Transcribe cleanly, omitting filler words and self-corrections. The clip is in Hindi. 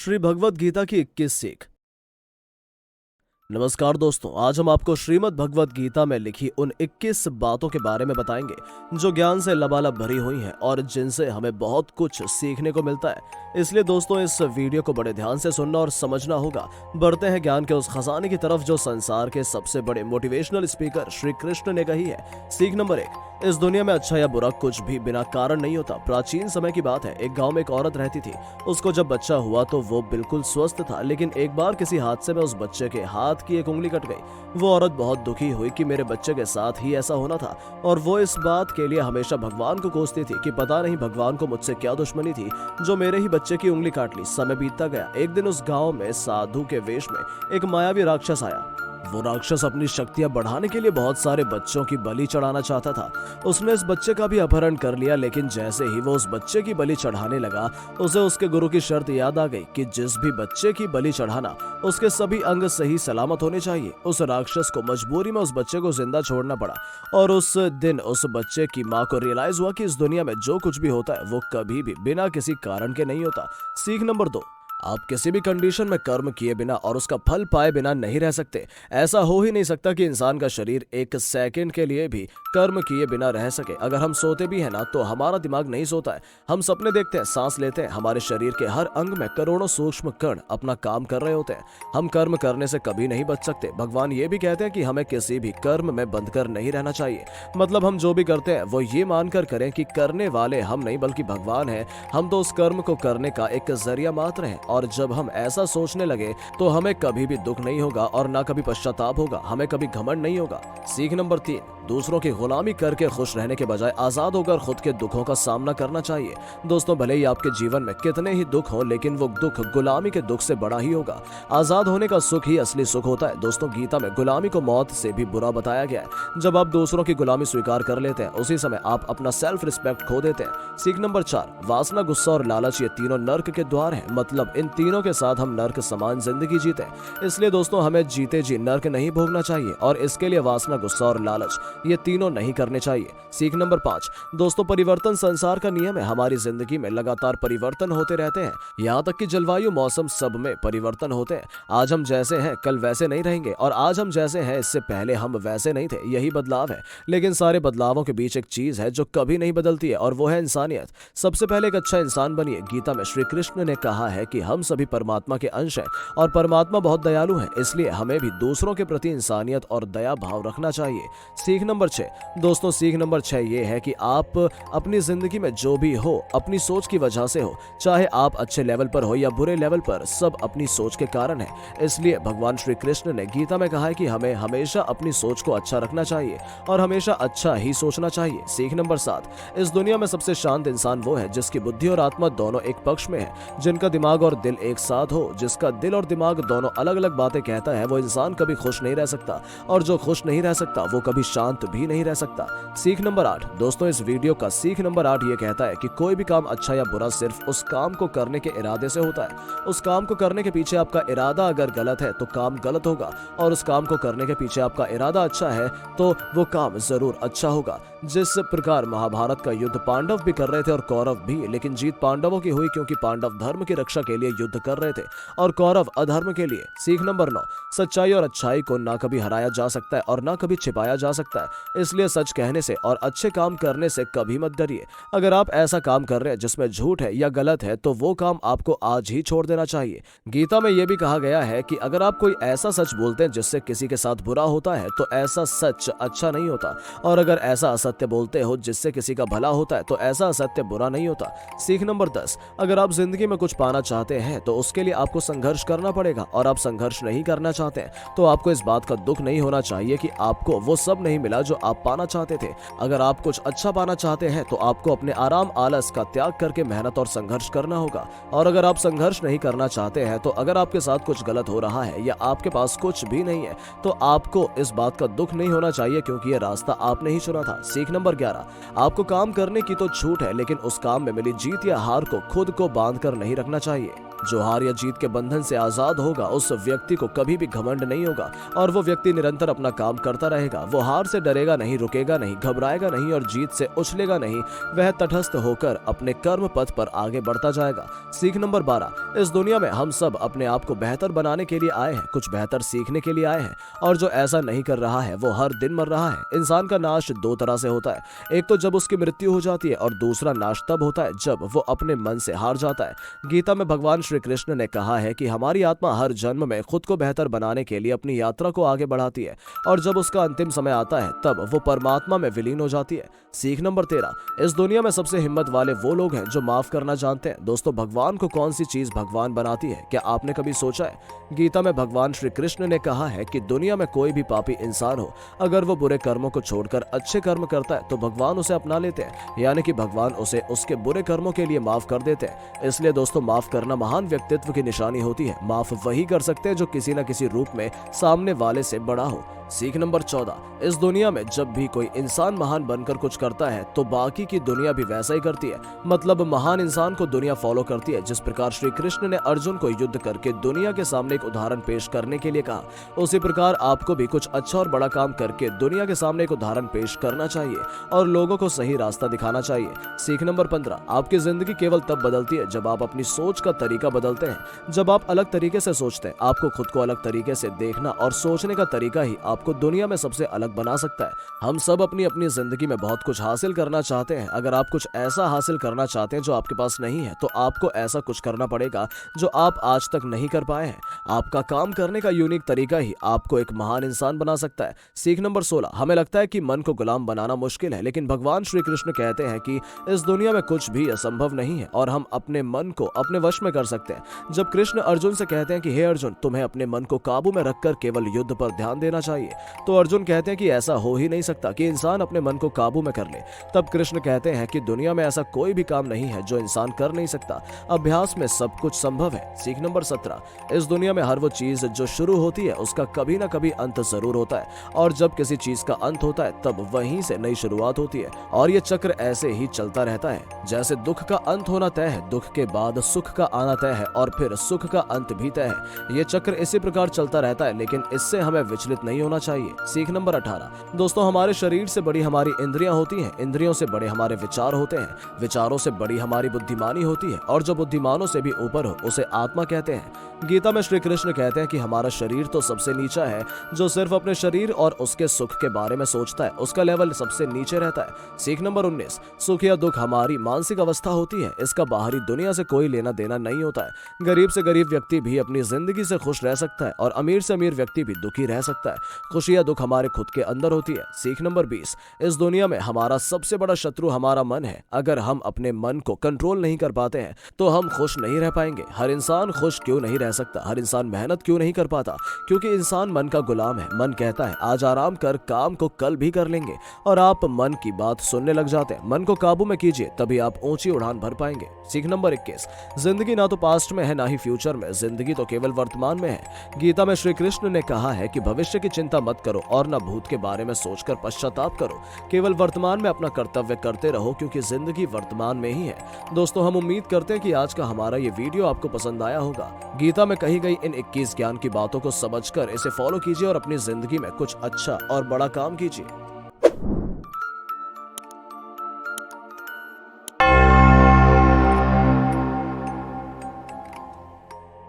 श्री भगवद गीता की 21 सीख। नमस्कार दोस्तों, आज हम आपको श्रीमद् भगवद गीता में लिखी उन 21 बातों के बारे में बताएंगे जो ज्ञान से लबालब भरी हुई हैं और जिनसे हमें बहुत कुछ सीखने को मिलता है। इसलिए दोस्तों, इस वीडियो को बड़े ध्यान से सुनना और समझना होगा। बढ़ते हैं ज्ञान के उस खजाने की तरफ जो संसार के सबसे बड़े मोटिवेशनल स्पीकर श्री कृष्ण ने कही है। सीख नंबर 1, इस दुनिया में अच्छा या बुरा कुछ भी बिना कारण नहीं होता। प्राचीन समय की बात है, एक गांव में एक औरत रहती थी। उसको जब बच्चा हुआ तो वो बिल्कुल स्वस्थ था, लेकिन एक बार किसी हादसे में उस बच्चे के हाथ की एक उंगली कट गई। वो औरत बहुत दुखी हुई कि मेरे बच्चे के साथ ही ऐसा होना था, और वो इस बात के लिए हमेशा भगवान को कोसती थी कि पता नहीं भगवान को मुझसे क्या दुश्मनी थी जो मेरे ही बच्चे की उंगली काट ली। समय बीतता गया। एक दिन उस गांव में साधु के वेश में एक मायावी राक्षस आया। वो राक्षस अपनी शक्तियां बढ़ाने के लिए बहुत सारे बच्चों की बलि चढ़ाना चाहता था। उसने इस बच्चे का भी अपहरण कर लिया, लेकिन जैसे ही वो उस बच्चे की बलि चढ़ाने लगा, उसे उसके गुरु की शर्त याद आ गई कि जिस भी बच्चे की बलि चढ़ाना, उसके सभी अंग सही सलामत होने चाहिए। उस राक्षस को मजबूरी में उस बच्चे को जिंदा छोड़ना पड़ा, और उस दिन उस बच्चे की माँ को रियलाइज हुआ कि इस दुनिया में जो कुछ भी होता है वो कभी भी बिना किसी कारण के नहीं होता। सीख नंबर 2, आप किसी भी कंडीशन में कर्म किए बिना और उसका फल पाए बिना नहीं रह सकते। ऐसा हो ही नहीं सकता कि इंसान का शरीर एक सेकंड के लिए भी कर्म किए बिना रह सके। अगर हम सोते भी हैं ना, तो हमारा दिमाग नहीं सोता है। हम सपने देखते हैं, सांस लेते हैं। हमारे शरीर के हर अंग में करोड़ों सूक्ष्म कण अपना काम कर रहे होते हैं। हम कर्म करने से कभी नहीं बच सकते। भगवान ये भी कहते हैं कि हमें किसी भी कर्म में बंध कर नहीं रहना चाहिए। मतलब हम जो भी करते हैं वो ये मानकर करें कि करने वाले हम नहीं बल्कि भगवान है। हम तो उस कर्म को करने का एक जरिया मात्र है, और जब हम ऐसा सोचने लगे तो हमें कभी भी दुख नहीं होगा और ना कभी पश्चाताप होगा। हमें कभी घमंड नहीं होगा। सीख नंबर 3, दूसरों की गुलामी करके खुश रहने के बजाय आजाद होकर खुद के दुखों का सामना करना चाहिए। दोस्तों, भले ही आपके जीवन में कितने ही दुख हो, लेकिन वो दुख गुलामी के दुख से बड़ा ही होगा। आजाद होने का सुख ही असली सुख होता है। दोस्तों, गीता में गुलामी को मौत से भी बुरा बताया गया है। जब आप दूसरों की गुलामी स्वीकार कर लेते हैं, उसी समय आप अपना सेल्फ रिस्पेक्ट खो देते हैं। सीख नंबर 4, वासना, गुस्सा और लालच ये तीनों नर्क के द्वार हैं। मतलब इन तीनों के साथ हम नर्क समान जिंदगी जीते। इसलिए दोस्तों, हमें जीते जी नर्क नहीं भोगना चाहिए, और इसके लिए वासना, गुस्सा और लालच ये तीनों नहीं करने चाहिए। सीख नंबर 5, दोस्तों, परिवर्तन संसार का नियम है। हमारी जिंदगी में लगातार परिवर्तन होते रहते हैं। यहाँ तक कि जलवायु, मौसम, सब में परिवर्तन होते हैं। आज हम जैसे हैं कल वैसे नहीं रहेंगे, और आज हम जैसे हैं इससे पहले हम वैसे नहीं थे। यही बदलाव है। लेकिन सारे बदलावों के बीच एक चीज है जो कभी नहीं बदलती है, और वो है इंसानियत। सबसे पहले एक अच्छा इंसान बनिए। गीता में श्री कृष्ण ने कहा है कि हम सभी परमात्मा के अंश हैं, और परमात्मा बहुत दयालु है। इसलिए हमें भी दूसरों के प्रति इंसानियत और दया भाव रखना चाहिए। सीख नंबर 6, दोस्तों, सीख नंबर 6 ये है कि आप अपनी जिंदगी में जो भी हो अपनी सोच की वजह से हो। चाहे आप अच्छे लेवल पर हो या बुरे लेवल पर, सब अपनी सोच के कारण है। इसलिए भगवान श्री कृष्ण ने गीता में कहा है कि हमें हमेशा अपनी सोच को अच्छा रखना चाहिए और हमेशा अच्छा ही सोचना चाहिए। सीख नंबर 7, इस दुनिया में सबसे शांत इंसान वो है जिसकी बुद्धि और आत्मा दोनों एक पक्ष में है, जिनका दिमाग और दिल एक साथ हो। जिसका दिल और दिमाग दोनों अलग अलग बातें कहता है, वो इंसान कभी खुश नहीं रह सकता, और जो खुश नहीं रह सकता वो कभी शांत भी नहीं रह सकता। सीख नंबर 8, दोस्तों, इस वीडियो का सीख नंबर 8 ये कहता है कि कोई भी काम अच्छा या बुरा सिर्फ उस काम को करने के इरादे से होता है। उस काम को करने के पीछे आपका इरादा अगर गलत है तो काम गलत होगा, और उस काम को करने के पीछे आपका इरादा अच्छा है तो वो काम जरूर अच्छा होगा। जिस प्रकार महाभारत का युद्ध पांडव भी कर रहे थे और कौरव भी, लेकिन जीत पांडवों की हुई क्योंकि पांडव धर्म की रक्षा के लिए युद्ध कर रहे थे और कौरव अधर्म के लिए। सीख नंबर 9, सच्चाई और अच्छाई को ना कभी हराया जा सकता है और ना कभी छिपाया जा सकता है। इसलिए सच कहने से और अच्छे काम करने से कभी मत डरिए। अगर आप ऐसा काम कर रहे हैं जिसमें झूठ है या गलत है, तो वो काम आपको आज ही छोड़ देना चाहिए। गीता में यह भी कहा गया है कि अगर आप कोई ऐसा सच बोलते हैं जिससे किसी के साथ बुरा होता है, तो ऐसा सच अच्छा नहीं होता, और अगर ऐसा असत्य बोलते हो जिससे किसी का भला होता है, तो ऐसा असत्य बुरा नहीं होता। सीख नंबर 10, अगर आप जिंदगी में कुछ पाना चाहते हैं तो उसके लिए आपको संघर्ष करना पड़ेगा, और आप संघर्ष नहीं करना चाहते हैं तो आपको इस बात का दुख नहीं होना चाहिए कि आपको वो सब नहीं मिला जो आप पाना चाहते थे। अगर आप कुछ अच्छा पाना चाहते हैं तो आपको अपने आराम आलस का त्याग करके मेहनत और संघर्ष करना होगा, और अगर आप संघर्ष नहीं करना चाहते हैं तो अगर आपके साथ कुछ गलत हो रहा है या आपके पास कुछ भी नहीं है तो आपको इस बात का दुख नहीं होना चाहिए, क्योंकि ये रास्ता आपने ही चुना था। सीख नंबर 11, आपको काम करने की तो छूट है, लेकिन उस काम में मिली जीत या हार को खुद को बांध कर नहीं रखना चाहिए। जो हार या जीत के बंधन से आजाद होगा उस व्यक्ति को कभी भी घमंड नहीं होगा और वो व्यक्ति निरंतर अपना काम करता रहेगा। वो हार से डरेगा नहीं, रुकेगा नहीं, घबराएगा नहीं और जीत से उछलेगा नहीं। वह तटस्थ होकर अपने कर्म पथ पर आगे बढ़ता जाएगा। सीख नंबर 12, इस दुनिया में हम सब अपने आप को बेहतर बनाने के लिए आए हैं, कुछ बेहतर सीखने के लिए आए हैं, और जो ऐसा नहीं कर रहा है वो हर दिन मर रहा है। इंसान का नाश दो तरह से होता है, एक तो जब उसकी मृत्यु हो जाती है और दूसरा नाश तब होता है जब वो अपने मन से हार जाता है। गीता में भगवान श्री कृष्ण ने कहा है कि हमारी आत्मा हर जन्म में खुद को बेहतर बनाने के लिए अपनी यात्रा को आगे बढ़ाती है और जब उसका अंतिम समय आता है तब वो परमात्मा में विलीन हो जाती है। सीख नंबर 13, इस दुनिया में सबसे हिम्मत वाले वो लोग हैं जो माफ करना जानते हैं। दोस्तों, भगवान को कौन सी चीज भगवान बनाती है, क्या आपने कभी सोचा है? गीता में भगवान श्री कृष्ण ने कहा है कि दुनिया में कोई भी पापी इंसान हो, अगर वो बुरे कर्मों को छोड़कर अच्छे कर्म करता है तो भगवान उसे अपना लेते हैं, यानी कि भगवान उसे उसके बुरे कर्मों के लिए माफ कर देते हैं। इसलिए दोस्तों, माफ करना महान व्यक्तित्व की निशानी होती है। माफ वही कर सकते हैं जो किसी न किसी रूप में सामने वाले से बड़ा हो। सीख नंबर 14, इस दुनिया में जब भी कोई इंसान महान बनकर कुछ करता है तो बाकी की दुनिया भी वैसा ही करती है। मतलब महान इंसान को दुनिया फॉलो करती है। जिस प्रकार श्री कृष्ण ने अर्जुन को युद्ध करके दुनिया के सामने एक उदाहरण पेश करने के लिए कहा, उसी प्रकार आपको भी कुछ अच्छा और बड़ा काम करके दुनिया के सामने एक उदाहरण पेश करना चाहिए और लोगों को सही रास्ता दिखाना चाहिए। सीख नंबर 15, आपकी जिंदगी केवल तब बदलती है जब आप अपनी सोच का तरीका बदलते हैं। जब आप अलग तरीके से सोचते हैं, आपको खुद को अलग तरीके से देखना और सोचने का तरीका ही आपको दुनिया में सबसे अलग बना सकता है। हम सब अपनी अपनी जिंदगी में बहुत कुछ हासिल करना चाहते हैं। अगर आप कुछ ऐसा हासिल करना चाहते हैं जो आपके पास नहीं है तो आपको ऐसा कुछ करना पड़ेगा जो आप आज तक नहीं कर पाए हैं। आपका काम करने का यूनिक तरीका ही आपको एक महान इंसान बना सकता है। सीख नंबर 16, हमें लगता है कि मन को गुलाम बनाना मुश्किल है, लेकिन भगवान श्री कृष्ण कहते हैं कि इस दुनिया में कुछ भी असंभव नहीं है और हम अपने मन को अपने वश में कर सकते हैं। जब कृष्ण अर्जुन से कहते हैं कि हे अर्जुन, तुम्हें अपने मन को काबू में रखकर केवल युद्ध पर ध्यान देना चाहिए, तो अर्जुन कहते हैं कि ऐसा हो ही नहीं सकता कि इंसान अपने मन को काबू में कर ले। तब कृष्ण कहते हैं कि दुनिया में ऐसा कोई भी काम नहीं है जो इंसान कर नहीं सकता। अभ्यास में सब कुछ संभव है। सीख नंबर 17, इस दुनिया में हर वो चीज जो शुरू होती है उसका कभी ना कभी अंत जरूर होता है और जब किसी चीज का अंत होता है तब वहीं से नई शुरुआत होती है और ये चक्र ऐसे ही चलता रहता है। जैसे दुख का अंत होना तय है, दुख के बाद सुख का आना तय है और फिर सुख का अंत भी तय है। ये चक्र इसी प्रकार चलता रहता है, लेकिन इससे हमें विचलित नहीं होना चाहिए। सीख नंबर 18, दोस्तों, हमारे शरीर से बड़ी हमारी इंद्रियां होती हैं, इंद्रियों से बड़े हमारे विचार होते हैं, विचारों से बड़ी हमारी बुद्धिमानी होती है और जो बुद्धिमानों से भी ऊपर हो उसे आत्मा कहते हैं। गीता में श्री कृष्ण कहते हैं कि हमारा शरीर तो सबसे नीचा है। जो सिर्फ अपने शरीर और उसके सुख के बारे में सोचता है उसका लेवल सबसे नीचे रहता है। सीख नंबर 19, सुख या दुख हमारी मानसिक अवस्था होती है, इसका बाहरी दुनिया से कोई लेना देना नहीं होता है। गरीब से गरीब व्यक्ति भी अपनी जिंदगी से खुश रह सकता है और अमीर से अमीर व्यक्ति भी दुखी रह सकता है। खुशी या दुख हमारे खुद के अंदर होती है। सीख नंबर 20, इस दुनिया में हमारा सबसे बड़ा शत्रु हमारा मन है। अगर हम अपने मन को कंट्रोल नहीं कर पाते हैं तो हम खुश नहीं रह पाएंगे। हर इंसान खुश क्यों नहीं रह सकता, हर इंसान मेहनत क्यों नहीं कर पाता? क्योंकि इंसान मन का गुलाम है। मन कहता है आज आराम कर, काम को कल भी कर लेंगे, और आप मन की बात सुनने लग जाते हैं। मन को काबू में कीजिए, तभी आप ऊंची उड़ान भर पाएंगे। सीख नंबर 21, जिंदगी ना तो पास्ट में है ना ही फ्यूचर में, जिंदगी तो केवल वर्तमान में है। गीता में श्री कृष्ण ने कहा है कि भविष्य की चिंता मत करो और न भूत के बारे में सोचकर पश्चाताप करो, केवल वर्तमान में अपना कर्तव्य करते रहो क्योंकि जिंदगी वर्तमान में ही है। दोस्तों, हम उम्मीद करते हैं कि आज का हमारा ये वीडियो आपको पसंद आया होगा। गीता में कही गई इन 21 ज्ञान की बातों को समझकर इसे फॉलो कीजिए और अपनी जिंदगी में कुछ अच्छा और बड़ा काम कीजिए।